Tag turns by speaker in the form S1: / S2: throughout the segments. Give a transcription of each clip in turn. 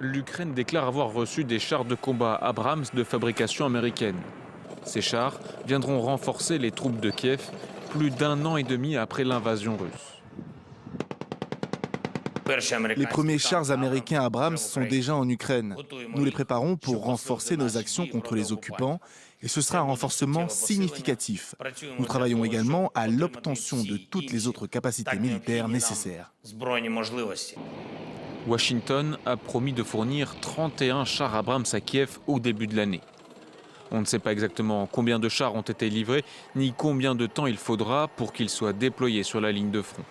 S1: L'Ukraine déclare avoir reçu des chars de combat Abrams de fabrication américaine. Ces chars viendront renforcer les troupes de Kiev plus d'un an et demi après l'invasion russe.
S2: Les premiers chars américains Abrams sont déjà en Ukraine. Nous les préparons pour renforcer nos actions contre les occupants et ce sera un renforcement significatif. Nous travaillons également à l'obtention de toutes les autres capacités militaires nécessaires.
S1: Washington a promis de fournir 31 chars Abrams à Kiev au début de l'année. On ne sait pas exactement combien de chars ont été livrés, ni combien de temps il faudra pour qu'ils soient déployés sur la ligne de front.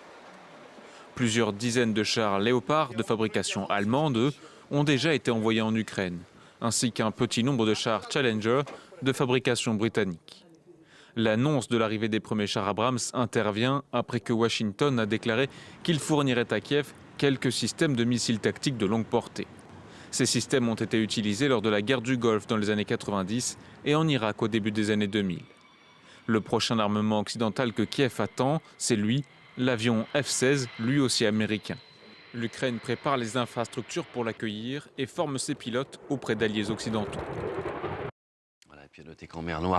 S1: Plusieurs dizaines de chars Léopard de fabrication allemande, eux, ont déjà été envoyés en Ukraine, ainsi qu'un petit nombre de chars Challenger de fabrication britannique. L'annonce de l'arrivée des premiers chars Abrams intervient après que Washington a déclaré qu'il fournirait à Kiev quelques systèmes de missiles tactiques de longue portée. Ces systèmes ont été utilisés lors de la guerre du Golfe dans les années 90 et en Irak au début des années 2000. Le prochain armement occidental que Kiev attend, c'est lui, l'avion F-16, lui aussi américain. L'Ukraine prépare les infrastructures pour l'accueillir et forme ses pilotes auprès d'alliés occidentaux.
S3: Voilà, et puis à noter qu'en mer Noire,